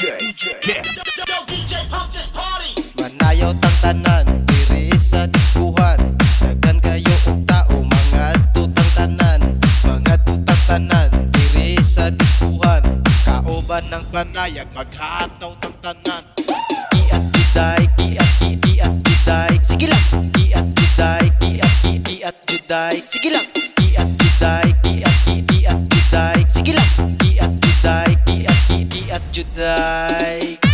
Yeah. Manayaw tang tanan, diri sa diskuhan. Daghan kayo og tao, mga tutang tanan. Mga tutang tanan, diri sa diskuhan. Kauban ng panayag, maghataw tang tanan. Iat juday, iat juday. Sige lang, iat juday, iat juday. Sige lang, iat juday, iat juday. Sige lang, iat juday, iat juday.